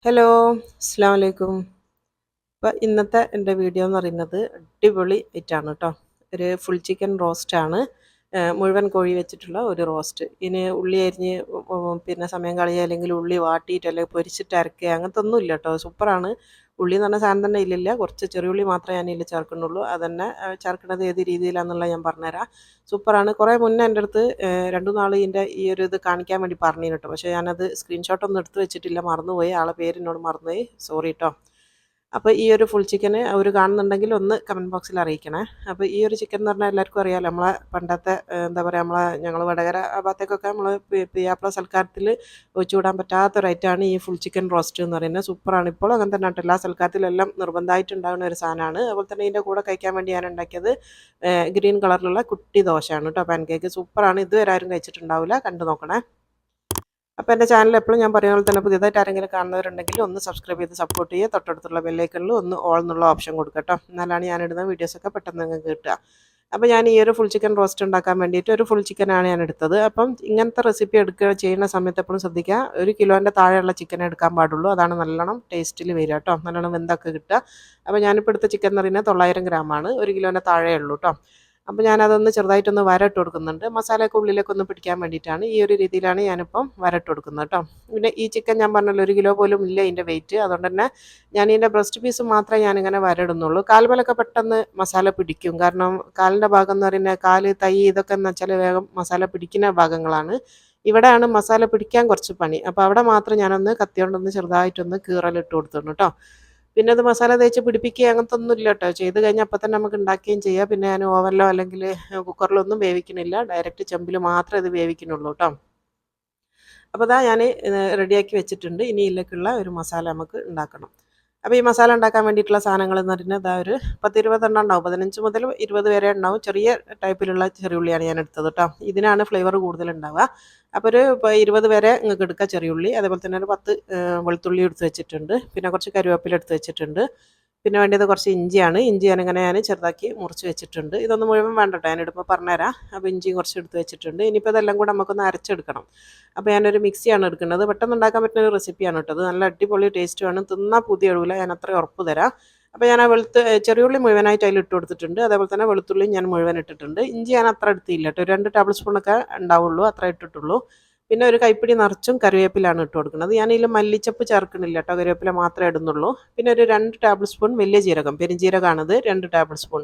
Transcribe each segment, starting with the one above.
Hello, അസ്സലാമു അലൈക്കും. അപ്പോൾ ഇന്നത്തെ എൻ്റെ വീഡിയോ എന്ന് പറയുന്നത് അടിപൊളി ഐറ്റാണ് കേട്ടോ. ഒരു ഫുൾ ചിക്കൻ റോസ്റ്റാണ്. മുഴുവൻ കോഴി വെച്ചിട്ടുള്ള ഒരു റോസ്റ്റ്. ഇതിന് ഉള്ളി അരിഞ്ഞ് പിന്നെ സമയം കളയുക, അല്ലെങ്കിൽ ഉള്ളി വാട്ടിയിട്ട് അല്ലെങ്കിൽ പൊരിച്ചിട്ട് അരക്കുക, അങ്ങനത്തെ ഒന്നും ഇല്ല കേട്ടോ. സൂപ്പറാണ്. ഉള്ളി എന്ന് പറഞ്ഞ സാധനം തന്നെ ഇല്ലില്ല, കുറച്ച് ചെറിയുള്ളി മാത്രമേ ഞാൻ ഇതിൽ ചേർക്കുന്നുള്ളൂ. അതന്നെ ചേർക്കുന്നത് ഏത് രീതിയിലാണെന്നുള്ളത് ഞാൻ പറഞ്ഞുതരാം. സൂപ്പറാണ്. കുറേ മുന്നേ എൻ്റെ അടുത്ത് രണ്ടു നാൾ ഇതിൻ്റെ ഈ ഒരു ഇത് കാണിക്കാൻ വേണ്ടി പറഞ്ഞു കേട്ടോ. പക്ഷേ ഞാനത് സ്ക്രീൻഷോട്ടൊന്നും എടുത്ത് വെച്ചിട്ടില്ല, മറന്നുപോയി. ആളെ പേര് എന്നോട് മറന്നുപോയി, സോറി കേട്ടോ. അപ്പോൾ ഈ ഒരു ഫുൾ ചിക്കന് അവർ കാണുന്നുണ്ടെങ്കിൽ ഒന്ന് കമൻറ്റ് ബോക്സിൽ അറിയിക്കണേ. അപ്പോൾ ഈ ഒരു ചിക്കൻ എന്ന് പറഞ്ഞാൽ എല്ലാവർക്കും അറിയാമല്ലോ, നമ്മളെ പണ്ടത്തെ എന്താ പറയുക, ഞങ്ങൾ വടകര ആ ഭാഗത്തേക്കൊക്കെ നമ്മൾ പിയാപ്ല സൽക്കാരത്തിൽ ഒഴിച്ചുകൂടാൻ പറ്റാത്തൊരു ഐറ്റമാണ് ഈ ഫുൾ ചിക്കൻ റോസ്റ്റ് എന്ന് പറയുന്നത്. സൂപ്പറാണ്. ഇപ്പോഴും അങ്ങനെ തന്നെ കേട്ടോ, എല്ലാ സൽക്കാരത്തിലെല്ലാം നിർബന്ധമായിട്ടുണ്ടാകുന്ന ഒരു സാധനമാണ്. അതുപോലെ തന്നെ ഇതിൻ്റെ കൂടെ കഴിക്കാൻ വേണ്ടി ഞാൻ ഉണ്ടാക്കിയത് ഗ്രീൻ കളറിലുള്ള കുട്ടി ദോശയാണ് കേട്ടോ, പാൻ കേക്ക്. സൂപ്പറാണ്. ഇതുവരെ ആരും കഴിച്ചിട്ടുണ്ടാവില്ല, കണ്ടു നോക്കണേ. അപ്പോൾ എൻ്റെ ചാനൽ എപ്പോഴും ഞാൻ പറയുന്ന പോലെ തന്നെ പുതിയതായിട്ട് ആരെങ്കിലും കാണുന്നവരുണ്ടെങ്കിൽ ഒന്ന് സബ്സ്ക്രൈബ് ചെയ്ത് സപ്പോർട്ട് ചെയ്യുക. തൊട്ടടുത്തുള്ള ബെല്ലൈക്കണിൽ ഒന്ന് ഓൾ എന്നുള്ള ഓപ്ഷൻ കൊടുക്കുക കേട്ടോ. എന്നാലാണ് ഞാനിടുന്ന വീഡിയോസൊക്കെ പെട്ടെന്ന് നിങ്ങൾക്ക് കിട്ടുക. അപ്പോൾ ഞാൻ ഈ ഒരു ഫുൾ ചിക്കൻ റോസ്റ്റ് ഉണ്ടാക്കാൻ വേണ്ടിയിട്ട് ഒരു ഫുൾ ചിക്കനാണ് ഞാൻ എടുത്തത്. അപ്പം ഇങ്ങനത്തെ റെസിപ്പി ചെയ്യുന്ന സമയത്ത് എപ്പോഴും ശ്രദ്ധിക്കുക, 1 കിലോൻ്റെ താഴെയുള്ള ചിക്കൻ എടുക്കാൻ പാടുള്ളൂ. അതാണ് നല്ലോണം ടേസ്റ്റിൽ വരിക കേട്ടോ, നല്ലോണം വെന്തൊക്കെ കിട്ടുക. അപ്പോൾ ഞാനിപ്പോൾ എടുത്ത ചിക്കൻ എന്ന് പറയുന്നത് 900 ഗ്രാമാണ്. 1 കിലോൻ്റെ താഴെ ഉള്ളൂ കേട്ടോ. അപ്പോൾ ഞാനതൊന്ന് ചെറുതായിട്ടൊന്ന് വരട്ട് കൊടുക്കുന്നുണ്ട്. മസാലയൊക്കെ ഉള്ളിലേക്ക് ഒന്ന് പിടിക്കാൻ വേണ്ടിയിട്ടാണ്. ഈ ഒരു രീതിയിലാണ് ഞാനിപ്പം വരട്ട് കൊടുക്കുന്നത് കേട്ടോ. പിന്നെ ഈ ചിക്കൻ ഞാൻ പറഞ്ഞല്ലോ 1 കിലോ പോലും ഇല്ല ഇതിൻ്റെ വെയിറ്റ്. അതുകൊണ്ട് തന്നെ ഞാൻ ഇതിൻ്റെ ബ്രസ്റ്റ് പീസ് മാത്രമേ ഞാനിങ്ങനെ വരടുന്നുള്ളൂ. കാൽമലൊക്കെ പെട്ടെന്ന് മസാല പിടിക്കും. കാരണം കാലിൻ്റെ ഭാഗം എന്ന് പറയുന്നത് കാല്, തൈ, ഇതൊക്കെ എന്ന് വെച്ചാൽ വേഗം മസാല പിടിക്കുന്ന ഭാഗങ്ങളാണ്. ഇവിടെയാണ് മസാല പിടിക്കാൻ കുറച്ച് പണി. അപ്പോൾ അവിടെ മാത്രം ഞാനൊന്ന് കത്തിയോണ്ടൊന്ന് ചെറുതായിട്ടൊന്ന് കീറലിട്ട് കൊടുത്തിട്ടുണ്ട് കേട്ടോ. പിന്നെ അത് മസാല തേച്ച് പിടിപ്പിക്കുക അങ്ങനത്തെ ഒന്നും ഇല്ല കേട്ടോ. ചെയ്ത് കഴിഞ്ഞാൽ അപ്പം തന്നെ നമുക്ക് ഉണ്ടാക്കുകയും ചെയ്യാം. പിന്നെ ഞാൻ ഓവനിലോ അല്ലെങ്കിൽ കുക്കറിലോ ഒന്നും വേവിക്കണില്ല, ഡയറക്റ്റ് ചെമ്പിൽ മാത്രമേ ഇത് വേവിക്കുന്നുള്ളൂ കേട്ടോ. അപ്പോൾ ഇതാ ഞാൻ റെഡിയാക്കി വെച്ചിട്ടുണ്ട്. ഇനി ഇതിലേക്കുള്ള ഒരു മസാല നമുക്ക് ഉണ്ടാക്കണം. അപ്പോൾ ഈ മസാല ഉണ്ടാക്കാൻ വേണ്ടിയിട്ടുള്ള സാധനങ്ങൾ എന്ന് പറയുന്നത് ഇതാ ഒരു 10-20 എണ്ണം ഉണ്ടാവും. 15 മുതൽ 20 വരെ ഉണ്ടാവും. ചെറിയ ടൈപ്പിലുള്ള ചെറിയുള്ളിയാണ് ഞാൻ എടുത്തത് കേട്ടോ. ഇതിനാണ് ഫ്ലേവർ കൂടുതൽ ഉണ്ടാവുക. അപ്പോൾ ഒരു 20 വരെ നിങ്ങൾക്ക് എടുക്കുക ചെറിയുള്ളി. അതേപോലെ തന്നെ ഒരു 10 വെളുത്തുള്ളി എടുത്ത് വെച്ചിട്ടുണ്ട്. പിന്നെ കുറച്ച് കരുവേപ്പില എടുത്ത് വെച്ചിട്ടുണ്ട്. പിന്നെ വേണ്ടത് കുറച്ച് ഇഞ്ചിയാണ്. ഇഞ്ചി ഞാനിങ്ങനെ ചെറുതാക്കി മുറിച്ച് വെച്ചിട്ടുണ്ട്. ഇതൊന്നും മുഴുവൻ വേണ്ട കേട്ടോ, ഞാനിടുമ്പോൾ പറഞ്ഞുതരാം. അപ്പോൾ ഇഞ്ചിയും കുറച്ച് എടുത്ത് വെച്ചിട്ടുണ്ട്. ഇനിയിപ്പോൾ ഇതെല്ലാം കൂടെ നമുക്കൊന്ന് അരച്ചെടുക്കണം. അപ്പോൾ ഞാനൊരു മിക്സിയാണ് എടുക്കുന്നത്. പെട്ടെന്ന് ഉണ്ടാക്കാൻ പറ്റുന്ന ഒരു റെസിപ്പിയാണ് കേട്ടോ. അത് നല്ല അടിപൊളി ടേസ്റ്റുമാണ്. തിന്നാൽ പുതിയ എഴുവില്ല, ഞാൻ അത്രയും ഉറപ്പ് തരാം. അപ്പോൾ ഞാൻ ആ ചെറിയുള്ളി മുഴുവനായിട്ട് അതിൽ ഇട്ട് കൊടുത്തിട്ടുണ്ട്. അതേപോലെ തന്നെ വെളുത്തുള്ളിയും ഞാൻ മുഴുവൻ ഇട്ടിട്ടുണ്ട്. ഇഞ്ചി ഞാൻ അത്ര എടുത്തില്ല കേട്ടോ, 2 ടേബിൾ സ്പൂണൊക്കെ ഉണ്ടാവുള്ളൂ, അത്ര ഇട്ടിട്ടുള്ളൂ. പിന്നെ ഒരു കൈപ്പിടി നിറച്ചും കറിവേപ്പിലാണ് ഇട്ട് കൊടുക്കുന്നത്. ഞാനതിൽ മല്ലിച്ചപ്പ് ചേർക്കണില്ല കേട്ടോ, കറിവേപ്പില മാത്രമേ ഇടുന്നുള്ളൂ. പിന്നെ ഒരു 2 ടേബിൾ സ്പൂൺ വലിയ ജീരകം, പെരുംജീരകമാണത്, 2 ടേബിൾ സ്പൂൺ.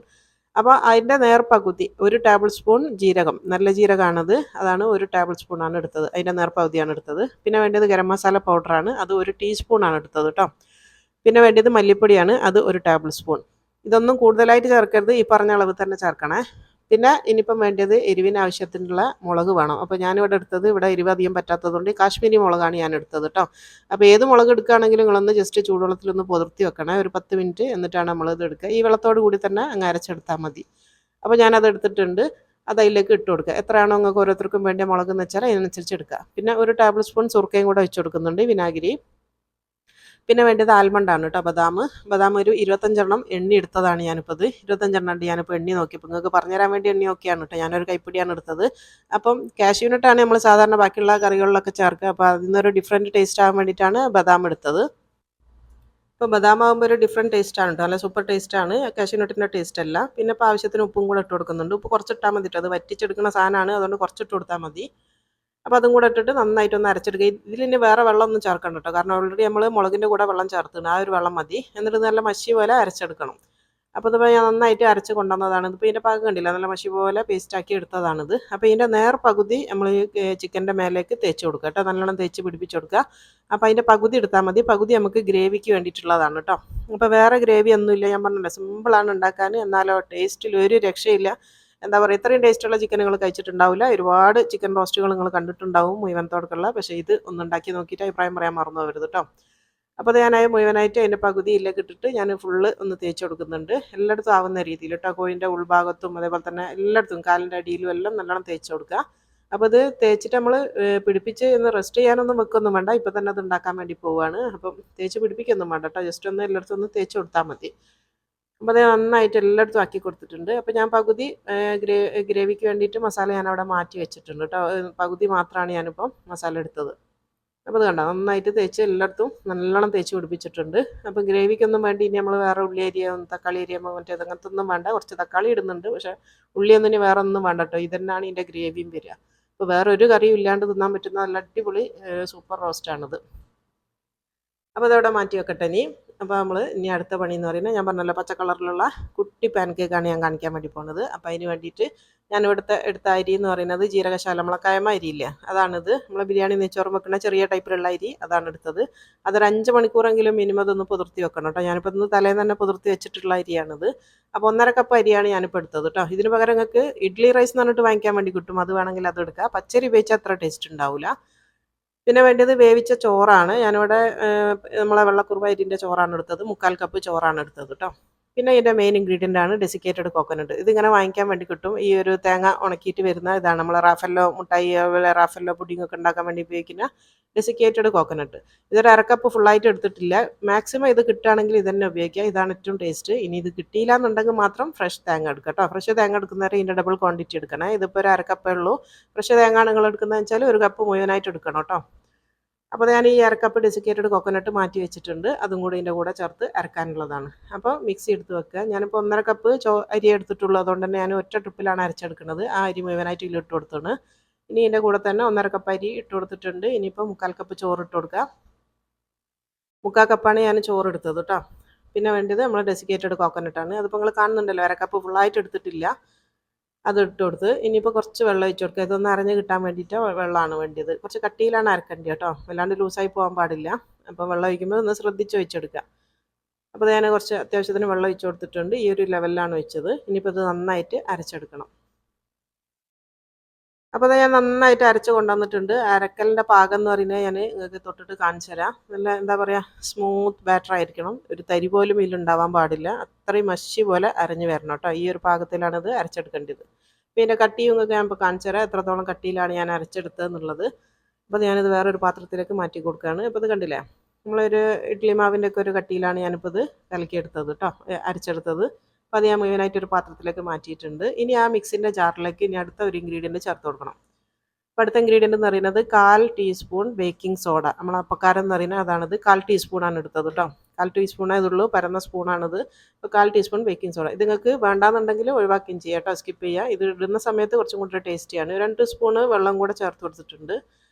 അപ്പോൾ അതിൻ്റെ നേർപകുതി 1 ടേബിൾ സ്പൂൺ ജീരകം, നല്ല ജീരകമാണത്, അതാണ് 1 ടേബിൾ സ്പൂണാണ് എടുത്തത്. അതിൻ്റെ നേർപകുതിയാണ് എടുത്തത്. പിന്നെ വേണ്ടത് ഗരം മസാല പൗഡറാണ്, അത് 1 ടീസ്പൂണാണ് എടുത്തത് കേട്ടോ. പിന്നെ വേണ്ടത് മല്ലിപ്പൊടിയാണ്, അത് 1 ടേബിൾ സ്പൂൺ. ഇതൊന്നും കൂടുതലായിട്ട് ചേർക്കരുത്, ഈ പറഞ്ഞ അളവ് തന്നെ ചേർക്കണേ. പിന്നെ ഇനിയിപ്പം വേണ്ടത് എരിവിന് ആവശ്യത്തിനുള്ള മുളക് വേണം. അപ്പോൾ ഞാനിവിടെ എടുത്തത്, ഇവിടെ എരിവ് അധികം പറ്റാത്തതുകൊണ്ട് കാശ്മീരി മുളകാണ് ഞാൻ എടുത്തത് കേട്ടോ. അപ്പോൾ ഏത് മുളക് എടുക്കുകയാണെങ്കിലും നിങ്ങളൊന്ന് ജസ്റ്റ് ചൂടുവെള്ളത്തിലൊന്ന് പുതിർത്തി വെക്കണേ, ഒരു 10 മിനിറ്റ്, എന്നിട്ടാണ് നമ്മളിത് എടുക്കുക. ഈ വെള്ളത്തോട് കൂടി തന്നെ അങ്ങ് അരച്ചെടുത്താൽ മതി. അപ്പോൾ ഞാനത് എടുത്തിട്ടുണ്ട്. അത് അതിലേക്ക് ഇട്ട് കൊടുക്കുക. എത്രയാണോ നിങ്ങൾക്ക് ഓരോരുത്തർക്കും വേണ്ടിയ മുളക് എന്ന് വെച്ചാൽ അതിനനുസരിച്ച് എടുക്കുക. പിന്നെ 1 ടേബിൾ സ്പൂൺ സുർക്കയും കൂടെ വെച്ച് കൊടുക്കുന്നുണ്ട്, വിനാഗിരി. പിന്നെ വേണ്ടത് ആൽമണ്ടാണ് കേട്ടോ, ബദാം ഒരു 25 എണ്ണി എടുത്തതാണ് ഞാനിപ്പോൾ. ഇത് 25 ഉണ്ട് ഞാനിപ്പോൾ എണ്ണി നോക്കിയപ്പോൾ. നിങ്ങൾക്ക് പറഞ്ഞുതരാൻ വേണ്ടി എണ്ണി നോക്കിയാണ് കേട്ടോ, ഞാനൊരു കൈപ്പിടിയാണ് എടുത്തത്. അപ്പം കാഷ്യൂനട്ടാണ് നമ്മൾ സാധാരണ ബാക്കിയുള്ള കറികളിലൊക്കെ ചേർക്കുക. അപ്പോൾ അതിൽ നിന്നൊരു ഡിഫറെൻറ്റ് ടേസ്റ്റ് ആകാൻ വേണ്ടിയിട്ടാണ് ബദാം എടുത്തത്. ഇപ്പോൾ ബദാം ആകുമ്പോൾ ഒരു ഡിഫറെൻറ്റ് ടേസ്റ്റാണ് കേട്ടോ, നല്ല സൂപ്പർ ടേസ്റ്റാണ്, കാഷ്യൂനട്ടിൻ്റെ ടേസ്റ്റ് അല്ല. പിന്നെ ഇപ്പോൾ ആവശ്യത്തിന് ഉപ്പും കൂടെ ഇട്ട് കൊടുക്കുന്നുണ്ട്. ഉപ്പ് കുറച്ചിട്ടാൽ മതി കേട്ടോ, അത് വറ്റിച്ചെടുക്കുന്ന സാധനമാണ്, അതുകൊണ്ട് കുറച്ചിട്ട് കൊടുത്താൽ മതി. അപ്പോൾ അതും കൂടെ ഇട്ടിട്ട് നന്നായിട്ടൊന്ന് അരച്ചെടുക്കുക. ഇതിലിനി വേറെ വെള്ളമൊന്നും ചേർക്കണ്ട കേട്ടോ, കാരണം ഓൾറെഡി നമ്മൾ മുളകിൻ്റെ കൂടെ വെള്ളം ചേർത്തിട്ടുണ്ട്, ആ ഒരു വെള്ളം മതി. എന്നിട്ട് നല്ല മഷി പോലെ അരച്ചെടുക്കണം. അപ്പോൾ ഇതിപ്പോൾ ഞാൻ നന്നായിട്ട് അരച്ച് കൊണ്ടുവന്നതാണ്. ഇതിപ്പോൾ ഇതിൻ്റെ പാകം കണ്ടില്ല, നല്ല മഷി പോലെ പേസ്റ്റാക്കി എടുത്തതാണിത്. അപ്പോൾ ഇതിൻ്റെ പകുതി നമ്മൾ ചിക്കൻ്റെ മേലേക്ക് തേച്ച് കൊടുക്കുക കേട്ടോ, നല്ലോണം തേച്ച് പിടിപ്പിച്ച് കൊടുക്കുക. അപ്പോൾ അതിൻ്റെ പകുതി എടുത്താൽ മതി, പകുതി നമുക്ക് ഗ്രേവിക്ക് വേണ്ടിയിട്ടുള്ളതാണ് കേട്ടോ. അപ്പോൾ വേറെ ഗ്രേവി ഒന്നുമില്ല, ഞാൻ പറഞ്ഞില്ല, സിമ്പിളാണ് ഉണ്ടാക്കാൻ, എന്നാലോ ടേസ്റ്റിൽ ഒരു രക്ഷയില്ല. എന്താ പറയുക, ഇത്രയും ടേസ്റ്റുള്ള ചിക്കൻ നിങ്ങൾ കഴിച്ചിട്ടുണ്ടാവില്ല. ഒരുപാട് ചിക്കൻ റോസ്റ്റുകൾ നിങ്ങൾ കണ്ടിട്ടുണ്ടാവും മുഴുവനത്തോടൊക്കെയുള്ള. പക്ഷേ ഇത് ഒന്നുണ്ടാക്കി നോക്കിയിട്ട് അഭിപ്രായം പറയാൻ മറന്നു പോകരുത് കേട്ടോ. അപ്പോൾ അത് ഞാനായി മുഴുവനായിട്ട് അതിൻ്റെ പകുതിയിലേക്ക് ഇട്ടിട്ട് ഞാൻ ഫുള്ള് ഒന്ന് തേച്ച് കൊടുക്കുന്നുണ്ട്, എല്ലായിടത്തും ആവുന്ന രീതിയിൽ കേട്ടോ. കോഴിൻ്റെ ഉൾഭാഗത്തും അതേപോലെ തന്നെ എല്ലായിടത്തും കാലിൻ്റെ അടിയിലും എല്ലാം നല്ലോണം തേച്ച് കൊടുക്കുക. അപ്പോൾ ഇത് തേച്ചിട്ട് നമ്മൾ പിടിപ്പിച്ച് ഒന്ന് റെസ്റ്റ് ചെയ്യാനൊന്നും വെക്കൊന്നും വേണ്ട, ഇപ്പോൾ തന്നെ അത് ഉണ്ടാക്കാൻ വേണ്ടി പോവുകയാണ്. അപ്പം തേച്ച് പിടിപ്പിക്കൊന്നും വേണ്ട കേട്ടോ, ജസ്റ്റ് ഒന്ന് എല്ലായിടത്തും ഒന്ന് തേച്ച് കൊടുത്താൽ മതി. അപ്പോൾ അത് നന്നായിട്ട് എല്ലായിടത്തും ആക്കി കൊടുത്തിട്ടുണ്ട്. അപ്പോൾ ഞാൻ പകുതി ഗ്രേവിക്ക് വേണ്ടിയിട്ട് മസാല ഞാനവിടെ മാറ്റി വെച്ചിട്ടുണ്ട് കേട്ടോ. പകുതി മാത്രമാണ് ഞാനിപ്പം മസാല എടുത്തത്. അപ്പോൾ അത് കണ്ടോ നന്നായിട്ട് തേച്ച് എല്ലായിടത്തും നല്ലോണം തേച്ച് പിടിപ്പിച്ചിട്ടുണ്ട്. അപ്പോൾ ഗ്രേവിക്കൊന്നും വേണ്ടി ഇനി നമ്മൾ വേറെ ഉള്ളി അരിയോ തക്കാളി അരിയോ മറ്റേത് അങ്ങനത്തെ ഒന്നും വേണ്ട. കുറച്ച് തക്കാളി ഇടുന്നുണ്ട്, പക്ഷേ ഉള്ളിയൊന്നും ഇനി വേറെ ഒന്നും വേണ്ട കേട്ടോ. ഇതന്നെയാണ് ഇതിൻ്റെ ഗ്രേവിയും വരിക. അപ്പോൾ വേറെ ഒരു കറിയും ഇല്ലാണ്ട് തിന്നാൻ പറ്റുന്ന നല്ല അടിപൊളി സൂപ്പർ റോസ്റ്റാണിത്. അപ്പോൾ അതവിടെ മാറ്റി വെക്കട്ടെ ഇനി. അപ്പോൾ നമ്മൾ ഇനി അടുത്ത പണി എന്ന് പറയുന്നത് ഞാൻ പറഞ്ഞല്ലോ പച്ച കളറിലുള്ള കുട്ടി പാൻ കേക്കാണ് ഞാൻ കാണിക്കാൻ വേണ്ടി പോകുന്നത്. അപ്പോൾ അതിന് വേണ്ടിയിട്ട് ഞാൻ എടുത്ത അരി എന്ന് പറയുന്നത് ജീരകശാല നമ്മളെ കയമ അരിയില്ല, അതാണിത്. നമ്മൾ ബിരിയാണി നെയ്ച്ചോറും വെക്കുന്ന ചെറിയ ടൈപ്പിലുള്ള അരി അതാണ് എടുത്തത്. അതൊരു 5 മണിക്കൂറെങ്കിലും മിനിമം അതൊന്ന് പുതിർത്തി വെക്കണം കേട്ടോ. ഞാനിപ്പോൾ ഇന്ന് തലേന്ന് തന്നെ പുതിർത്തി വെച്ചിട്ടുള്ള അരിയാണിത്. അപ്പോൾ 1.5 കപ്പ് അരിയാണ് ഞാനിപ്പോൾ എടുത്തത് കേട്ടോ. ഇതിന് പകരം നിങ്ങൾക്ക് ഇഡ്ലി റൈസ് എന്ന് പറഞ്ഞിട്ട് വാങ്ങിക്കാൻ വേണ്ടി കിട്ടും, അത് വേണമെങ്കിൽ അത് എടുക്കുക. പച്ചരി ഉപയോഗിച്ചാൽ അത്ര ടേസ്റ്റ് ഉണ്ടാവില്ല. പിന്നെ വേണ്ടത് വേവിച്ച ചോറാണ്. ഞാനിവിടെ നമ്മളെ വെള്ളക്കുറുവ അരിൻ്റെ ചോറാണ് എടുത്തത്. 3/4 കപ്പ് ചോറാണ് എടുത്തത് കേട്ടോ. പിന്നെ ഇതിൻ്റെ മെയിൻ ഇൻഗ്രീഡിയൻ്റ് ആണ് ഡെസിക്കേറ്റഡ് കോക്കനട്ട്. ഇതിങ്ങനെ വാങ്ങിക്കാൻ വേണ്ടി കിട്ടും. ഈ ഒരു തേങ്ങ ഉണക്കിയിട്ട് വരുന്ന ഇതാണ് നമ്മൾ റാഫല്ലോ മുട്ടായി അതുപോലെ റാഫല്ലോ പുഡിംഗ് ഒക്കെ ഉണ്ടാക്കാൻ വേണ്ടി ഉപയോഗിക്കുന്ന ഡെസിക്കേറ്റഡ് കോക്കനട്ട്. ഇതൊരു 1/2 കപ്പ് ഫുള്ളായിട്ട് എടുത്തിട്ടില്ല. മാക്സിമം ഇത് കിട്ടുകയാണെങ്കിൽ ഇത് തന്നെ ഉപയോഗിക്കുക, ഇതാണ് ഏറ്റവും ടേസ്റ്റ്. ഇനി ഇത് കിട്ടിയില്ല എന്നുണ്ടെങ്കിൽ മാത്രം ഫ്രഷ് തേങ്ങ എടുക്കുക കേട്ടോ. ഫ്രഷ് തേങ്ങ എടുക്കുന്നവരെ ഇതിൻ്റെ ഡബിൾ ക്വാണ്ടിറ്റി എടുക്കണേ. ഇതിപ്പോൾ ഒരു 1/2 കപ്പേ ഉള്ളൂ. ഫ്രഷ് തേങ്ങ നിങ്ങൾ എടുക്കുന്നതെന്ന് വെച്ചാൽ 1 കപ്പ് മുഴുവനായിട്ട് എടുക്കണം കേട്ടോ. അപ്പോൾ ഞാൻ ഈ 1/2 കപ്പ് ഡെസിക്കേറ്റഡ് കോക്കനട്ട് മാറ്റി വെച്ചിട്ടുണ്ട്, അതും കൂടി ഇതിൻ്റെ കൂടെ ചേർത്ത് അരക്കാനുള്ളതാണ്. അപ്പോൾ മിക്സി എടുത്ത് വെക്കുക. ഞാനിപ്പോൾ 1.5 കപ്പ് അരി എടുത്തിട്ടുള്ളൂ, അതുകൊണ്ട് തന്നെ ഞാൻ ഒറ്റ ട്രിപ്പിലാണ് അരച്ചെടുക്കുന്നത്. ആ അരി മുഴുവനായിട്ട് ഇതിൽ ഇട്ട് കൊടുത്താണ്. ഇനി ഇതിൻ്റെ കൂടെ തന്നെ 1.5 കപ്പ് അരി ഇട്ട് കൊടുത്തിട്ടുണ്ട്. ഇനിയിപ്പോൾ 3/4 കപ്പ് ചോറ് ഇട്ട് കൊടുക്കുക. 3/4 കപ്പാണ് ഞാൻ ചോറ് എടുത്തത് കേട്ടോ. പിന്നെ വേണ്ടത് നമ്മൾ ഡെസിക്കേറ്റഡ് കോക്കനട്ടാണ്. അതിപ്പോൾ നിങ്ങൾ കാണുന്നുണ്ടല്ലോ 1/2 കപ്പ് ഫുള്ളായിട്ട് എടുത്തിട്ടില്ല, അത് ഇട്ട് കൊടുത്ത് ഇനിയിപ്പോൾ കുറച്ച് വെള്ളം ഒഴിച്ച് കൊടുക്കുക. ഇതൊന്ന് അരഞ്ഞ് കിട്ടാൻ വേണ്ടിയിട്ട് വെള്ളമാണ് വേണ്ടിയത്. കുറച്ച് കട്ടിയിലാണ് അരക്കേണ്ടത് കേട്ടോ, വല്ലാണ്ട് ലൂസായി പോകാൻ പാടില്ല. അപ്പോൾ വെള്ളം ഒഴിക്കുമ്പോൾ ഒന്ന് ശ്രദ്ധിച്ച് ഒഴിച്ചെടുക്കുക. അപ്പോൾ ഞാൻ കുറച്ച് അത്യാവശ്യത്തിന് വെള്ളം ഒഴിച്ച് കൊടുത്തിട്ടുണ്ട്. ഈ ഒരു ലെവലിലാണ് ഒഴിച്ചത്. ഇനിയിപ്പോൾ ഇത് നന്നായിട്ട് അരച്ചെടുക്കണം. അപ്പോൾ അത് ഞാൻ നന്നായിട്ട് അരച്ച് കൊണ്ടുവന്നിട്ടുണ്ട്. അരക്കലിൻ്റെ പാകം എന്ന് പറയുന്നത് ഞാൻ നിങ്ങൾക്ക് തൊട്ടിട്ട് കാണിച്ചു തരാം. നല്ല എന്താ പറയുക, സ്മൂത്ത് ബാറ്റർ ആയിരിക്കണം. ഒരു തരി പോലും ഇതിലുണ്ടാവാൻ പാടില്ല. അത്രയും മഷി പോലെ അരഞ്ഞ് വരണം കേട്ടോ. ഈ ഒരു പാകത്തിലാണിത് അരച്ചെടുക്കേണ്ടത്. പിന്നെ കട്ടിയും ഒക്കെ ഞാൻ ഇപ്പോൾ കാണിച്ചു തരാം, എത്രത്തോളം കട്ടിയിലാണ് ഞാൻ അരച്ചെടുത്തത് എന്നുള്ളത്. അപ്പോൾ ഞാനിത് വേറൊരു പാത്രത്തിലേക്ക് മാറ്റി കൊടുക്കുകയാണ്. അപ്പോൾ ഇത് കണ്ടില്ലേ, നമ്മളൊരു ഇഡ്ഡലി മാവിൻ്റെ ഒക്കെ ഒരു കട്ടിയിലാണ് ഞാനിപ്പോൾ ഇത് കലക്കിയെടുത്തത് കേട്ടോ, അരച്ചെടുത്തത്. അപ്പോൾ അത് ഞാൻ മുഴുവനായിട്ടൊരു പാത്രത്തിലേക്ക് മാറ്റിയിട്ടുണ്ട്. ഇനി ആ മിക്സിൻ്റെ ജാറിലേക്ക് ഇനി അടുത്ത ഒരു ഇൻഗ്രീഡിയൻറ്റ് ചേർത്ത് കൊടുക്കണം. അപ്പോൾ അടുത്ത ഇൻഗ്രീഡിയൻ്റ് എന്ന് പറയുന്നത് 1/4 ടീസ്പൂൺ ബേക്കിംഗ് സോഡ. നമ്മൾ അപ്പക്കാരം എന്ന് പറയുന്നത് അതാണിത്. 1/4 ടീസ്പൂണാണ് എടുത്തത് കേട്ടോ. 1/4 ടീസ്പൂണേ ഇതുള്ളൂ, പരന്ന സ്പൂണാണിത്. അപ്പോൾ 1/4 ടീസ്പൂൺ ബേക്കിംഗ് സോഡ. ഇത് നിങ്ങൾക്ക് വേണ്ടാന്നുണ്ടെങ്കിൽ ഒഴിവാക്കുകയും ചെയ്യാം കേട്ടോ, സ്കിപ്പ് ചെയ്യുക. ഇത് ഇടുന്ന സമയത്ത് കുറച്ചും കൂടി ടേസ്റ്റിയാണ്. 2 സ്പൂണ് വെള്ളം കൂടെ ചേർത്ത് കൊടുത്തിട്ടുണ്ട്.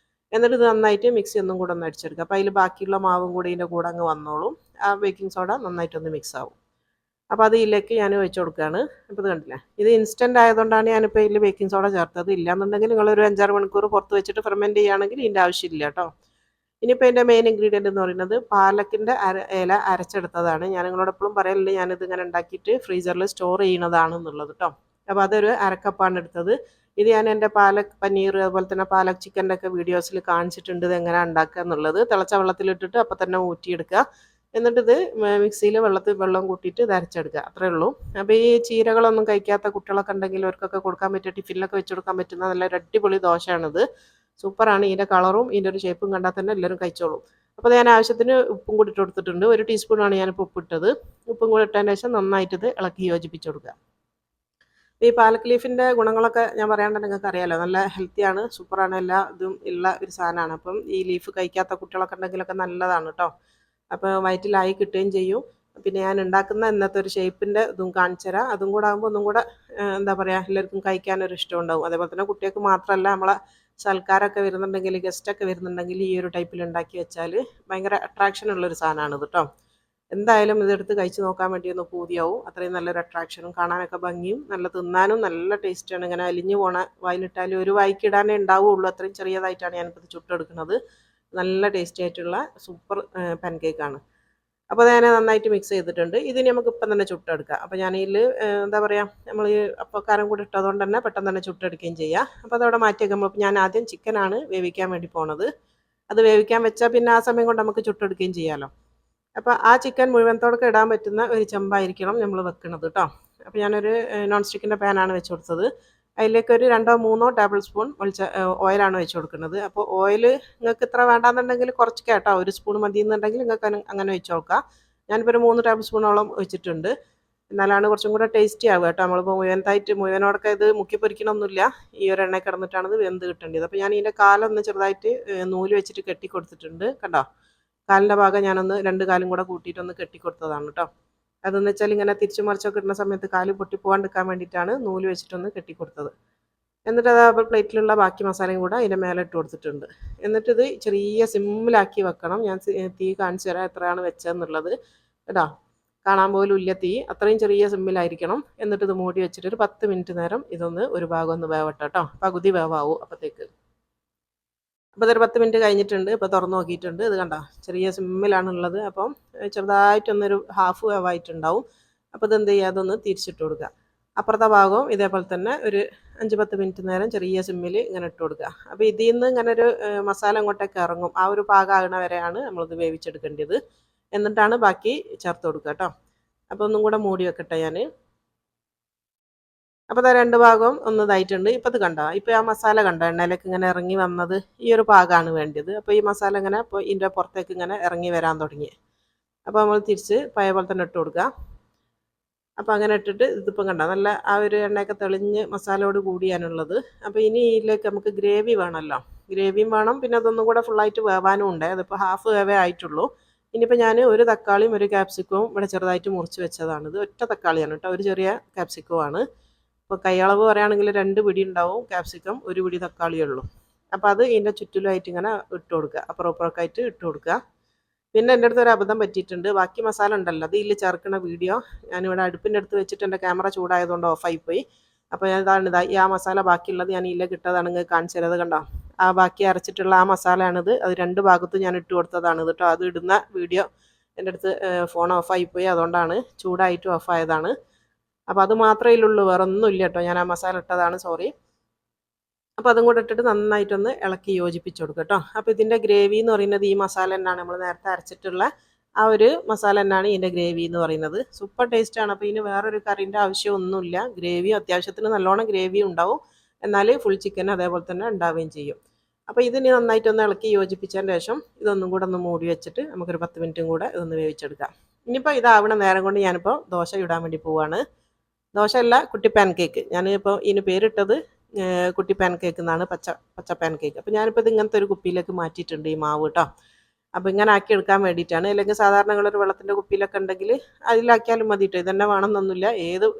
എന്നിട്ട് ഇത് നന്നായിട്ട് മിക്സി ഒന്നും കൂടെ ഒന്ന് അടിച്ചെടുക്കുക. അപ്പോൾ അതിൽ ബാക്കിയുള്ള മാവും കൂടി ഇതിൻ്റെ കൂടെ അങ്ങ് വന്നോളും. ആ ബേക്കിംഗ് സോഡ നന്നായിട്ടൊന്ന് മിക്സ് ആവും. അപ്പോൾ അത് ഇതിലേക്ക് ഞാൻ ഒഴിച്ച് കൊടുക്കുകയാണ്. അപ്പോൾ ഇത് കണ്ടില്ലേ, ഇത് ഇൻസ്റ്റൻ്റ് ആയതുകൊണ്ടാണ് ഞാനിപ്പോൾ ഇതിൽ ബേക്കിംഗ് സോഡ ചേർത്തത്. ഇല്ലാന്നുണ്ടെങ്കിൽ നിങ്ങളൊരു 5-6 മണിക്കൂർ പുറത്ത് വെച്ചിട്ട് ഫെർമെൻറ്റ് ചെയ്യുകയാണെങ്കിൽ ഇതിൻ്റെ ആവശ്യമില്ല കേട്ടോ. ഇനിയിപ്പോൾ ഇതിൻ്റെ മെയിൻ ഇൻഗ്രീഡിയൻ്റ് എന്ന് പറയുന്നത് പാലക്കിൻ്റെ ഇല അരച്ചെടുത്തതാണ്. ഞാൻ നിങ്ങളോട് എപ്പോഴും പറയലില്ല, ഞാനിത് ഇങ്ങനെ ഉണ്ടാക്കിയിട്ട് ഫ്രീസറിൽ സ്റ്റോർ ചെയ്യണതാണെന്നുള്ളത് കേട്ടോ. അപ്പോൾ അതൊരു 1/2 കപ്പാണ് എടുത്തത്. ഇത് ഞാൻ എൻ്റെ പാലക് പനീർ അതുപോലെ തന്നെ പാലക് ചിക്കൻ്റെ ഒക്കെ വീഡിയോസിൽ കാണിച്ചിട്ടുണ്ട് ഇത് എങ്ങനെ ഉണ്ടാക്കുക എന്നുള്ളത്. തിളച്ച വെള്ളത്തിലിട്ടിട്ട് അപ്പോൾ തന്നെ ഊറ്റിയെടുക്കുക. എന്നിട്ടിത് മിക്സിയിൽ വെള്ളം കൂട്ടിയിട്ട് ഇത് അരച്ചെടുക്കുക, അത്രേ ഉള്ളൂ. അപ്പോൾ ഈ ചീരകളൊന്നും കഴിക്കാത്ത കുട്ടികളൊക്കെ ഉണ്ടെങ്കിൽ അവർക്കൊക്കെ കൊടുക്കാൻ പറ്റിയ ടിഫിനിലൊക്കെ വെച്ച് കൊടുക്കാൻ പറ്റുന്ന നല്ലൊരു അടിപൊളി ദോശയാണിത്. സൂപ്പറാണ്. ഇതിൻ്റെ കളറും ഇതിൻ്റെ ഒരു ഷേപ്പും കണ്ടാൽ തന്നെ എല്ലാവരും കഴിച്ചോളും. അപ്പോൾ ഞാൻ ആവശ്യത്തിന് ഉപ്പും കൂടി ഇട്ട് കൊടുത്തിട്ടുണ്ട്. 1 ടീസ്പൂണാണ് ഞാനിപ്പോൾ ഉപ്പിട്ടത്. ഉപ്പും കൂടി ഇട്ടതിന് ശേഷം നന്നായിട്ട് ഇത് ഇളക്കി യോജിപ്പിച്ച് കൊടുക്കുക. ഈ പാലക് ലീഫിൻ്റെ ഗുണങ്ങളൊക്കെ ഞാൻ പറയാണ്ട് നിങ്ങൾക്ക് അറിയാമല്ലോ, നല്ല ഹെൽത്തിയാണ്, സൂപ്പറാണ്, എല്ലാ ഇതും ഉള്ള ഒരു സാധനമാണ്. അപ്പം ഈ ലീഫ് കഴിക്കാത്ത കുട്ടികളൊക്കെ ഉണ്ടെങ്കിലൊക്കെ നല്ലതാണ് കേട്ടോ. അപ്പോൾ വയറ്റിലായി കിട്ടുകയും ചെയ്യും. പിന്നെ ഞാൻ ഉണ്ടാക്കുന്ന ഇന്നത്തെ ഒരു ഷേപ്പിൻ്റെ ഇതും കാണിച്ചു തരാം. അതും കൂടെ ആകുമ്പോൾ ഒന്നും കൂടെ എന്താ പറയുക, എല്ലാവർക്കും കഴിക്കാനൊരു ഇഷ്ടം ഉണ്ടാവും. അതേപോലെ തന്നെ കുട്ടികൾക്ക് മാത്രമല്ല, നമ്മളെ സൽക്കാരമൊക്കെ വരുന്നുണ്ടെങ്കിൽ, ഗസ്റ്റൊക്കെ വരുന്നുണ്ടെങ്കിൽ ഈ ഒരു ടൈപ്പിൽ ഉണ്ടാക്കി വെച്ചാൽ ഭയങ്കര അട്രാക്ഷൻ ഉള്ളൊരു സാധനമാണിത് കേട്ടോ. എന്തായാലും ഇതെടുത്ത് കഴിച്ച് നോക്കാൻ വേണ്ടി ഒന്ന് പൂതിയാവും. അത്രയും നല്ലൊരു അട്രാക്ഷനും കാണാനൊക്കെ ഭംഗിയും നല്ല തിന്നാനും നല്ല ടേസ്റ്റാണ്. ഇങ്ങനെ അലിഞ്ഞു പോണ വായിലിട്ടാൽ ഒരു വായിക്കിടാനേ ഉണ്ടാവുകയുള്ളൂ, അത്രയും ചെറിയതായിട്ടാണ് ഞാനിപ്പോൾ ഇത് ചുട്ടെടുക്കുന്നത്. നല്ല ടേസ്റ്റി ആയിട്ടുള്ള സൂപ്പർ പാൻകേക്കാണ്. അപ്പോൾ ഞാൻ നന്നായിട്ട് മിക്സ് ചെയ്തിട്ടുണ്ട്. ഇതിന് നമുക്ക് ഇപ്പം തന്നെ ചുട്ടെടുക്കാം. അപ്പോൾ ഞാനിതിൽ എന്താ പറയുക, നമ്മൾ ഈ അപ്പക്കാരം കൂടി ഇട്ടതുകൊണ്ട് തന്നെ പെട്ടെന്ന് തന്നെ ചുട്ടെടുക്കുകയും ചെയ്യാം. അപ്പോൾ അതവിടെ മാറ്റി വയ്ക്കുമ്പോൾ ഞാൻ ആദ്യം ചിക്കനാണ് വേവിക്കാൻ വേണ്ടി പോണത്. അത് വേവിക്കാൻ വെച്ചാൽ പിന്നെ ആ സമയം കൊണ്ട് നമുക്ക് ചുട്ടെടുക്കുകയും ചെയ്യാമല്ലോ. അപ്പോൾ ആ ചിക്കൻ മുഴുവനത്തോടൊക്കെ ഇടാൻ പറ്റുന്ന ഒരു ചെമ്പായിരിക്കണം നമ്മൾ വെക്കുന്നത് കേട്ടോ. അപ്പോൾ ഞാനൊരു നോൺ സ്റ്റിക്കിൻ്റെ പാനാണ് വെച്ച് കൊടുത്തത്. അതിലേക്ക് ഒരു 2-3 ടേബിൾ സ്പൂൺ ഓയിലാണ് വെച്ച് കൊടുക്കുന്നത്. അപ്പോൾ ഓയിൽ നിങ്ങൾക്ക് ഇത്ര വേണ്ടാന്നുണ്ടെങ്കിൽ കുറച്ച് കേട്ടോ, 1 സ്പൂൺ മതി എന്നുണ്ടെങ്കിൽ നിങ്ങൾക്ക് അങ്ങനെ വെച്ച് നോക്കാം. ഞാനിപ്പോൾ ഒരു 3 ടേബിൾ സ്പൂണോളം ഒഴിച്ചിട്ടുണ്ട്. എന്നാലാണ് കുറച്ചും കൂടെ ടേസ്റ്റി ആവുക കേട്ടോ. നമ്മളിപ്പോൾ മുഴുവനോടൊക്കെ ഇത് മുക്കി പൊരിക്കണമൊന്നുമില്ല. ഈ ഒരു എണ്ണ കിടന്നിട്ടാണ് ഇത് വെന്ത് കിട്ടേണ്ടത്. അപ്പോൾ ഞാൻ ഇതിൻ്റെ കാലൊന്ന് ചെറുതായിട്ട് നൂല് വെച്ചിട്ട് കെട്ടി കൊടുത്തിട്ടുണ്ട് കണ്ടോ. കാലിൻ്റെ ഭാഗം ഞാനൊന്ന് 2 കാലും കൂടെ കൂട്ടിയിട്ടൊന്ന് കെട്ടി കൊടുത്തതാണ് കേട്ടോ. അതെന്ന് വെച്ചാൽ ഇങ്ങനെ തിരിച്ചു മറിച്ചൊക്കെ ഇടുന്ന സമയത്ത് കാല് പൊട്ടി പോകാണ്ടിരിക്കാൻ വേണ്ടിയിട്ടാണ് നൂല് വെച്ചിട്ടൊന്ന് കെട്ടി കൊടുത്തത്. എന്നിട്ട് അത് പ്ലേറ്റിലുള്ള ബാക്കി മസാലയും കൂടെ അതിൻ്റെ മേലെ ഇട്ട് കൊടുത്തിട്ടുണ്ട്. എന്നിട്ടിത് ചെറിയ സിമ്മിലാക്കി വെക്കണം. ഞാൻ തീ കാണിച്ചു തരാം എത്രയാണ് വെച്ചതെന്നുള്ളത് കേട്ടോ. കാണാൻ പോലും ഇല്ല തീ, അത്രയും ചെറിയ സിമ്മിലായിരിക്കണം. എന്നിട്ട് ഇത് മൂടി വെച്ചിട്ട് ഒരു 10 മിനിറ്റ് നേരം ഇതൊന്ന് ഒരു ഭാഗം ഒന്ന് വേവട്ടെ കേട്ടോ. പകുതി വേവാവും അപ്പോഴത്തേക്ക്. അപ്പോൾ ഇതൊരു 10 മിനിറ്റ് കഴിഞ്ഞിട്ടുണ്ട്. ഇപ്പോൾ തുറന്ന് നോക്കിയിട്ടുണ്ട്. ഇത് കണ്ടോ ചെറിയ സിമ്മിലാണുള്ളത്. അപ്പം ചെറുതായിട്ടൊന്നൊരു ഹാഫ് വേവായിട്ടുണ്ടാവും. അപ്പോൾ ഇതെന്ത് ചെയ്യുക, അതൊന്ന് തിരിച്ചിട്ട് കൊടുക്കുക. അപ്പുറത്തെ ഭാഗവും ഇതേപോലെ തന്നെ ഒരു 5-10 മിനിറ്റ് നേരം ചെറിയ സിമ്മിൽ ഇങ്ങനെ ഇട്ട് കൊടുക്കുക. അപ്പോൾ ഇതിൽ നിന്ന് ഇങ്ങനെ ഒരു മസാല അങ്ങോട്ടേക്ക് ഇറങ്ങും. ആ ഒരു പാകമാകണ വരെയാണ് നമ്മളിത് വേവിച്ചെടുക്കേണ്ടത്. എന്നിട്ടാണ് ബാക്കി ചേർത്ത് കൊടുക്കുക കേട്ടോ. അപ്പോൾ ഒന്നും കൂടെ മൂടി വെക്കട്ടെ ഞാൻ. അപ്പോൾ അത് 2 ഭാഗവും ഒന്ന് ഇതായിട്ടുണ്ട്. ഇപ്പോൾ ഇത് കണ്ടോ, ഇപ്പോൾ ആ മസാല കണ്ടോ എണ്ണയിലേക്ക് ഇങ്ങനെ ഇറങ്ങി വന്നത്, ഈ ഒരു പാകമാണ് വേണ്ടത്. അപ്പോൾ ഈ മസാല ഇങ്ങനെ ഇപ്പോൾ ഇതിൻ്റെ പുറത്തേക്ക് ഇങ്ങനെ ഇറങ്ങി വരാൻ തുടങ്ങി. അപ്പോൾ നമ്മൾ തിരിച്ച് പഴയ പോലെ തന്നെ ഇട്ട് കൊടുക്കുക. അപ്പോൾ അങ്ങനെ ഇട്ടിട്ട് ഇതിപ്പം കണ്ടോ നല്ല ആ ഒരു എണ്ണയൊക്കെ തെളിഞ്ഞ് മസാലയോട് കൂടിയാണുള്ളത്. അപ്പോൾ ഇനി ഇതിലേക്ക് നമുക്ക് ഗ്രേവി വേണമല്ലോ. ഗ്രേവിയും വേണം, പിന്നെ അതൊന്നും കൂടെ ഫുള്ളായിട്ട് വേവാനും ഉണ്ട്. അതിപ്പോൾ ഹാഫ് വേവേ ആയിട്ടുള്ളൂ. ഇനിയിപ്പോൾ ഞാൻ ഒരു തക്കാളിയും ഒരു ക്യാപ്സിക്കവും ഇവിടെ ചെറുതായിട്ട് മുറിച്ച് വെച്ചതാണ്. ഇത് ഒറ്റ തക്കാളിയാണ് കേട്ടോ, ഒരു ചെറിയ ക്യാപ്സിക്കവുമാണ്. ഇപ്പോൾ കൈയളവ് പറയുകയാണെങ്കിൽ 2 പിടി ഉണ്ടാവും ക്യാപ്സിക്കം, 1 പിടി തക്കാളിയേ ഉള്ളൂ. അപ്പോൾ അത് ഇതിൻ്റെ ചുറ്റിലുമായിട്ട് ഇങ്ങനെ ഇട്ട് കൊടുക്കുക, അപ്പുറം ഇപ്പുറമൊക്കെ ആയിട്ട് ഇട്ട് കൊടുക്കുക. പിന്നെ എൻ്റെ അടുത്ത് ഒരു അബദ്ധം പറ്റിയിട്ടുണ്ട്. ബാക്കി മസാല ഉണ്ടല്ലോ അത് ഇതിൽ ചേർക്കുന്ന വീഡിയോ ഞാനിവിടെ അടുപ്പിൻ്റെ അടുത്ത് വെച്ചിട്ട് എൻ്റെ ക്യാമറ ചൂടായതുകൊണ്ട് ഓഫായിപ്പോയി. അപ്പോൾ ഞാൻ ഈ ആ മസാല ബാക്കിയുള്ളത് ഞാൻ ഇതിലേക്ക് ഇട്ടതാണ്, നിങ്ങൾക്ക് കാണിച്ചു തരാത് കണ്ടോ. ആ ബാക്കി അരച്ചിട്ടുള്ള ആ മസാലയാണിത്. അത് 2 ഭാഗത്തും ഞാൻ ഇട്ട് കൊടുത്തതാണ് കേട്ടോ. അത് ഇടുന്ന വീഡിയോ എൻ്റെ അടുത്ത് ഫോൺ ഓഫായിപ്പോയി, അതുകൊണ്ടാണ് ചൂടായിട്ട് ഓഫായതാണ്. അപ്പോൾ അത് മാത്രമേ ഉള്ളൂ, വേറെ ഒന്നുമില്ല കേട്ടോ. ഞാൻ ആ മസാല ഇട്ടതാണ്, സോറി. അപ്പോൾ അതും കൂടെ ഇട്ടിട്ട് നന്നായിട്ടൊന്ന് ഇളക്കി യോജിപ്പിച്ച് കൊടുക്കുക കേട്ടോ. അപ്പോൾ ഇതിൻ്റെ ഗ്രേവി എന്ന് പറയുന്നത് ഈ മസാല തന്നെയാണ്, നമ്മൾ നേരത്തെ അരച്ചിട്ടുള്ള ആ ഒരു മസാല തന്നെയാണ് ഇതിൻ്റെ ഗ്രേവി എന്ന് പറയുന്നത്. സൂപ്പർ ടേസ്റ്റാണ്. അപ്പോൾ ഇതിന് വേറൊരു കറിൻ്റെ ആവശ്യമൊന്നുമില്ല. ഗ്രേവി അത്യാവശ്യത്തിന് നല്ലോണം ഗ്രേവി ഉണ്ടാവും, എന്നാൽ ഫുൾ ചിക്കൻ അതേപോലെ തന്നെ ഉണ്ടാവുകയും ചെയ്യും. അപ്പോൾ ഇതിന് നന്നായിട്ടൊന്ന് ഇളക്കി യോജിപ്പിച്ചതിന് ശേഷം ഇതൊന്നും കൂടെ ഒന്ന് മൂടി വെച്ചിട്ട് നമുക്കൊരു 10 മിനിറ്റും കൂടെ ഇതൊന്ന് വേവിച്ചെടുക്കാം. ഇനിയിപ്പോൾ ഇതാവണ നേരം കൊണ്ട് ഞാനിപ്പോൾ ദോശ ഇടാൻ വേണ്ടി പോവാണ്. ദോശ അല്ല, കുട്ടി പാൻ കേക്ക്. ഞാനിപ്പോൾ ഇതിന് പേരിട്ടത് കുട്ടി പാൻ കേക്ക് എന്നാണ്, പച്ച പാൻ കേക്ക്. അപ്പോൾ ഞാനിപ്പോൾ ഇത് ഇങ്ങനത്തെ ഒരു കുപ്പിയിലേക്ക് മാറ്റിയിട്ടുണ്ട് ഈ മാവ് കേട്ടോ. അപ്പോൾ ഇങ്ങനെ ആക്കി എടുക്കാൻ വേണ്ടിയിട്ടാണ്. അല്ലെങ്കിൽ സാധാരണ നിങ്ങളൊരു വെള്ളത്തിൻ്റെ കുപ്പിയിലൊക്കെ ഉണ്ടെങ്കിൽ അതിലാക്കിയാലും മതി കേട്ടോ. ഇതന്നെ വേണമെന്നൊന്നുമില്ല,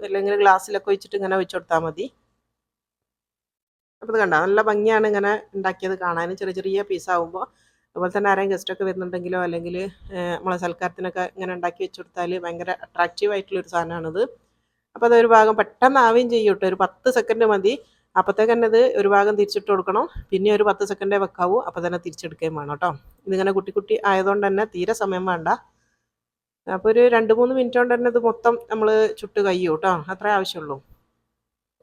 അല്ലെങ്കിൽ ഗ്ലാസ്സിലൊക്കെ വെച്ചിട്ട് ഇങ്ങനെ വെച്ച് കൊടുത്താൽ മതി. അപ്പോൾ ഇത് കണ്ടോ നല്ല ഭംഗിയാണ് ഇങ്ങനെ ഉണ്ടാക്കിയത് കാണാൻ, ചെറിയ ചെറിയ പീസാകുമ്പോൾ. അതുപോലെ തന്നെ ആരെയും ഗസ്റ്റൊക്കെ വരുന്നുണ്ടെങ്കിലോ അല്ലെങ്കിൽ നമ്മളെ സൽക്കാരത്തിനൊക്കെ ഇങ്ങനെ ഉണ്ടാക്കി വെച്ച് കൊടുത്താൽ ഭയങ്കര അട്രാക്റ്റീവ് ആയിട്ടുള്ളൊരു സാധനമാണിത്. അപ്പോൾ അതൊരു ഭാഗം പെട്ടെന്ന് ആവുകയും ചെയ്യും കേട്ടോ. ഒരു 10 സെക്കൻഡ് മതി. അപ്പോഴത്തേക്ക് തന്നെ ഇത് ഒരു ഭാഗം തിരിച്ചിട്ട് കൊടുക്കണം. പിന്നെ ഒരു 10 സെക്കൻഡേ വെക്കാവൂ, അപ്പോൾ തന്നെ തിരിച്ചെടുക്കുകയും വേണം കേട്ടോ. ഇതിങ്ങനെ കുട്ടി കുട്ടി ആയതുകൊണ്ട് തന്നെ തീരെ സമയം വേണ്ട. അപ്പോൾ ഒരു 2-3 മിനിറ്റ് കൊണ്ട് തന്നെ ഇത് മൊത്തം നമ്മൾ ചുട്ട് കഴിയും കേട്ടോ. അത്രേ ആവശ്യമുള്ളൂ.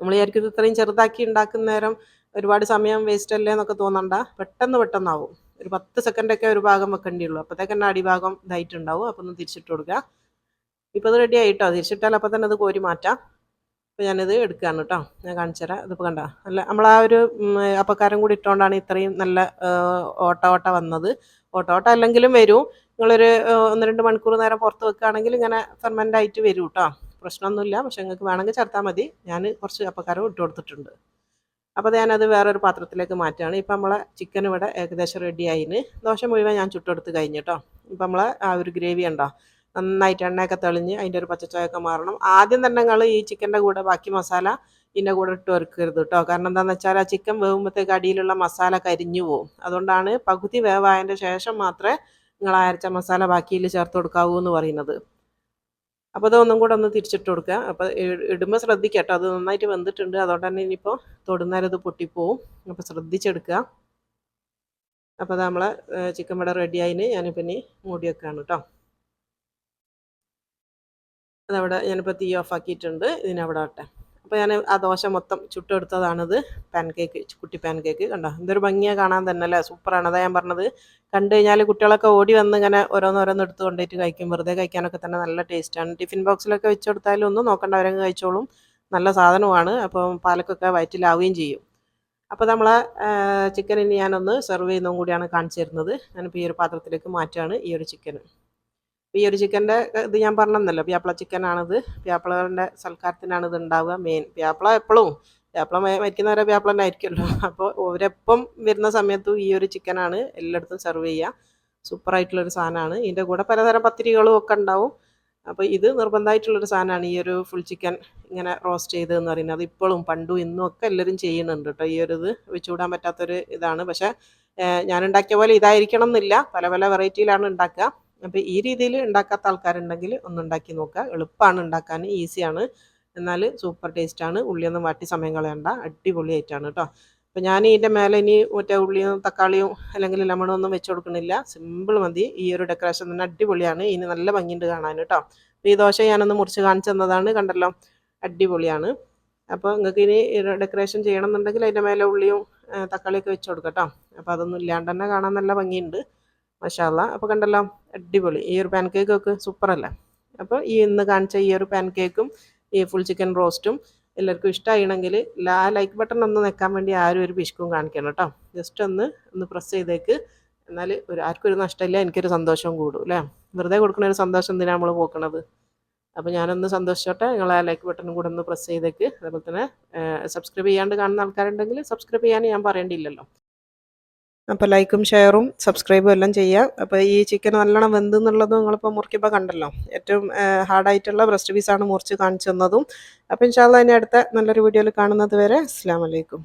നമ്മൾ വിചാരിക്കും ഇത് ഇത്രയും ചെറുതാക്കി ഉണ്ടാക്കുന്ന നേരം ഒരുപാട് സമയം വേസ്റ്റ് അല്ലേ എന്നൊക്കെ തോന്നണ്ട. പെട്ടെന്നാവും. ഒരു 10 സെക്കൻഡൊക്കെ ഒരു ഭാഗം വെക്കേണ്ടിയുള്ളൂ. അപ്പോഴത്തേക്ക് തന്നെ അടിഭാഗം ഇതായിട്ടുണ്ടാവും. അപ്പോൾ ഒന്ന് തിരിച്ചിട്ട് കൊടുക്കുക. ഇപ്പോൾ ഇത് റെഡി ആയിട്ടോ. തിരിച്ചിട്ടാൽ അപ്പോൾ തന്നെ അത് കോരി മാറ്റാം. അപ്പോൾ ഞാനിത് എടുക്കുകയാണ് കേട്ടോ. ഞാൻ കാണിച്ചു തരാം. ഇതിപ്പോൾ കണ്ടോ നല്ല നമ്മൾ ആ ഒരു അപ്പക്കാരം കൂടി ഇട്ടുകൊണ്ടാണ് ഇത്രയും നല്ല ഓട്ട വന്നത്. ഓട്ട അല്ലെങ്കിലും വരും. നിങ്ങളൊരു 1-2 മണിക്കൂർ നേരം പുറത്ത് വെക്കുകയാണെങ്കിൽ ഇങ്ങനെ ഫെർമെൻ്റ് ആയിട്ട് വരും കേട്ടോ. പ്രശ്നമൊന്നുമില്ല. പക്ഷെ നിങ്ങൾക്ക് വേണമെങ്കിൽ ചേർത്താൽ മതി. ഞാൻ കുറച്ച് അപ്പക്കാരം ഇട്ട് കൊടുത്തിട്ടുണ്ട്. അപ്പോൾ ഞാനത് വേറൊരു പാത്രത്തിലേക്ക് മാറ്റുകയാണ്. ഇപ്പം നമ്മളെ ചിക്കൻ ഇവിടെ ഏകദേശം റെഡി ആയിന്. ദോശ മുഴുവൻ ഞാൻ ചുട്ടെടുത്ത് കഴിഞ്ഞു കേട്ടോ. ഇപ്പം നമ്മളെ ആ ഒരു ഗ്രേവി ഉണ്ടോ നന്നായിട്ട് എണ്ണയൊക്കെ തെളിഞ്ഞ് അതിൻ്റെ ഒരു പച്ചച്ചോയൊക്കെ മാറണം. ആദ്യം തന്നെ നിങ്ങൾ ഈ ചിക്കൻ്റെ കൂടെ ബാക്കി മസാല ഇതിൻ്റെ കൂടെ ഇട്ട് വറുക്കരുത് കേട്ടോ. കാരണം എന്താണെന്ന് വെച്ചാൽ ആ ചിക്കൻ വേവുമ്പോഴത്തേക്ക് അടിയിലുള്ള മസാല കരിഞ്ഞു പോവും. അതുകൊണ്ടാണ് പകുതി വേവായതിൻ്റെ ശേഷം മാത്രമേ നിങ്ങൾ അരച്ച മസാല ബാക്കിയിൽ ചേർത്ത് കൊടുക്കാവൂ എന്ന് പറയുന്നത്. അപ്പോൾ അതൊന്നും കൂടെ ഒന്ന് തിരിച്ചിട്ട് കൊടുക്കുക. അപ്പോൾ ഇടുമ്പോൾ ശ്രദ്ധിക്കുക കേട്ടോ, അത് നന്നായിട്ട് വെന്തിട്ടുണ്ട്. അതുകൊണ്ട് തന്നെ ഇനിയിപ്പോൾ തൊടുന്നേരം ഇത് പൊട്ടിപ്പോവും. അപ്പോൾ ശ്രദ്ധിച്ചെടുക്കുക. അപ്പോൾ അത് നമ്മളെ ചിക്കൻ ഇവിടെ റെഡി ആയിന്. ഞാനിപ്പോൾ ഇനി മൂടി വെക്കുകയാണ് കേട്ടോ. അതവിടെ ഞാനിപ്പോൾ തീ ഓഫാക്കിയിട്ടുണ്ട്. ഇതിനവിടെ ആട്ടെ. അപ്പോൾ ഞാൻ ആ ദോശ മൊത്തം ചുട്ടെടുത്തതാണിത്. കുട്ടി പാൻ കേക്ക് കണ്ടോ എന്തൊരു ഭംഗിയാണ് കാണാൻ തന്നെ അല്ലേ. സൂപ്പറാണ്. അതാ ഞാൻ പറഞ്ഞത്. കണ്ടു കഴിഞ്ഞാൽ കുട്ടികളൊക്കെ ഓടി വന്ന് ഇങ്ങനെ ഓരോന്നോരോന്ന് എടുത്ത് കൊണ്ടുപോയിട്ട് കഴിക്കും. വെറുതെ കഴിക്കാനൊക്കെ തന്നെ നല്ല ടേസ്റ്റാണ്. ടിഫിൻ ബോക്സിലൊക്കെ വെച്ച് കൊടുത്താലും ഒന്നും നോക്കണ്ട, അവരങ്ങ് കഴിച്ചോളും. നല്ല സാധനമാണ്. അപ്പം പാലക്കൊക്കെ വയറ്റിലാവുകയും ചെയ്യും. അപ്പോൾ നമ്മളെ ചിക്കൻ ഇനി ഞാനൊന്ന് സെർവ് ചെയ്യുന്നതും കൂടിയാണ് കാണിച്ചു തരുന്നത്. ഞാനിപ്പോൾ ഈ ഒരു പാത്രത്തിലേക്ക് മാറ്റുകയാണ് ഈ ഒരു ചിക്കൻ. ഈ ഒരു ചിക്കൻ്റെ ഇത് ഞാൻ പറഞ്ഞെന്നല്ലോ, പ്യാപ്പിള ചിക്കനാണിത്. പ്യാപ്പിളകളുടെ സൽക്കാരത്തിനാണ് ഇത് ഉണ്ടാവുക മെയിൻ. പ്യാപ്പിള എപ്പോഴും പ്യാപ്പിള മരിക്കുന്നവരെ പ്യാപ്പിള തന്നെ ആയിരിക്കുമല്ലോ. അപ്പോൾ ഒരപ്പം വരുന്ന സമയത്തും ഈ ഒരു ചിക്കനാണ് എല്ലായിടത്തും സെർവ് ചെയ്യുക. സൂപ്പറായിട്ടുള്ളൊരു സാധനമാണ്. ഇതിൻ്റെ കൂടെ പലതരം പത്തിരികളും ഒക്കെ ഉണ്ടാവും. അപ്പോൾ ഇത് നിർബന്ധമായിട്ടുള്ളൊരു സാധനമാണ്, ഈ ഒരു ഫുൾ ചിക്കൻ ഇങ്ങനെ റോസ്റ്റ് ചെയ്തതെന്ന് പറയുന്നത്. അത് ഇപ്പോഴും പണ്ടും ഇന്നും ഒക്കെ എല്ലാവരും ചെയ്യുന്നുണ്ട് കേട്ടോ. ഈ ഒരു ഇത് വെച്ചുകൂടാൻ പറ്റാത്തൊരു ഇതാണ്. പക്ഷേ ഞാനുണ്ടാക്കിയ പോലെ ഇതായിരിക്കണം എന്നില്ല, പല പല വെറൈറ്റിയിലാണ് ഉണ്ടാക്കുക. അപ്പോൾ ഈ രീതിയിൽ ഉണ്ടാക്കാത്ത ആൾക്കാരുണ്ടെങ്കിൽ ഒന്ന് ഉണ്ടാക്കി നോക്കുക. എളുപ്പമാണ് ഉണ്ടാക്കാൻ, ഈസിയാണ്, എന്നാൽ സൂപ്പർ ടേസ്റ്റാണ്. ഉള്ളിയൊന്നും വാട്ടി സമയം കളയണ്ട, അടിപൊളിയായിട്ടാണ് കേട്ടോ. അപ്പോൾ ഞാൻ ഇതിൻ്റെ മേലെ ഇനി മറ്റേ ഉള്ളിയും തക്കാളിയും അല്ലെങ്കിൽ ലെമണും ഒന്നും വെച്ച് കൊടുക്കണില്ല, സിമ്പിൾ മതി. ഈ ഒരു ഡെക്കറേഷൻ തന്നെ അടിപൊളിയാണ്. ഇനി നല്ല ഭംഗിയുണ്ട് കാണാൻ കേട്ടോ. അപ്പോൾ ഈ ദോശ ഞാനൊന്ന് മുറിച്ച് കാണിച്ചു തന്നതാണ്, കണ്ടല്ലോ, അടിപൊളിയാണ്. അപ്പോൾ നിങ്ങൾക്ക് ഇനി ഡെക്കറേഷൻ ചെയ്യണം എന്നുണ്ടെങ്കിൽ അതിൻ്റെ മേലെ ഉള്ളിയും തക്കാളിയൊക്കെ വെച്ച് കൊടുക്കാം കേട്ടോ. അപ്പോൾ അതൊന്നും ഇല്ലാണ്ട് തന്നെ കാണാൻ നല്ല ഭംഗിയുണ്ട്, മാഷാ അല്ലാ. അപ്പോൾ കണ്ടല്ലോ, അടിപൊളി. ഈ ഒരു പാൻ കേക്കൊക്കെ സൂപ്പറല്ലേ. അപ്പോൾ ഈ ഇന്ന് കാണിച്ച ഈ ഒരു പാൻ കേക്കും ഈ ഫുൾ ചിക്കൻ റോസ്റ്റും എല്ലാവർക്കും ഇഷ്ടമാണെങ്കിൽ ലൈക്ക് ബട്ടൺ ഒന്ന് നിൽക്കാൻ വേണ്ടി ആരും ഒരു പിശുക്കും കാണിക്കണം കേട്ടോ. ജസ്റ്റ് ഒന്ന് പ്രസ് ചെയ്തേക്ക്. എന്നാൽ ആർക്കും ഒരു നഷ്ടമില്ല, എനിക്കൊരു സന്തോഷവും കൂടും അല്ലേ. വെറുതെ കൊടുക്കുന്ന ഒരു സന്തോഷം എന്തിനാണ് നമ്മൾ പോക്കണത്. അപ്പോൾ ഞാനൊന്ന് സന്തോഷിച്ചോട്ടെ. നിങ്ങൾ ആ ലൈക്ക് ബട്ടണും കൂടെ ഒന്ന് പ്രസ് ചെയ്തേക്ക്. അതുപോലെ തന്നെ സബ്സ്ക്രൈബ് ചെയ്യാണ്ട് കാണുന്ന ആൾക്കാരുണ്ടെങ്കിൽ സബ്സ്ക്രൈബ് ചെയ്യാൻ ഞാൻ പറയേണ്ടിയില്ലല്ലോ. അപ്പോൾ ലൈക്കും ഷെയറും സബ്സ്ക്രൈബും എല്ലാം ചെയ്യുക. അപ്പോൾ ഈ ചിക്കൻ നല്ലോണം വെന്തെന്നുള്ളത് നിങ്ങളിപ്പോൾ മുറിക്കുമ്പോൾ കണ്ടല്ലോ. ഏറ്റവും ഹാർഡായിട്ടുള്ള ബ്രസ്റ്റ് പീസാണ് മുറിച്ച് കാണിച്ചു തന്നതും. അപ്പോൾ ഇൻഷാ അല്ലാഹ് ഇനി അടുത്ത നല്ലൊരു വീഡിയോയിൽ കാണുന്നത് വരെ അസ്സലാമു അലൈക്കും.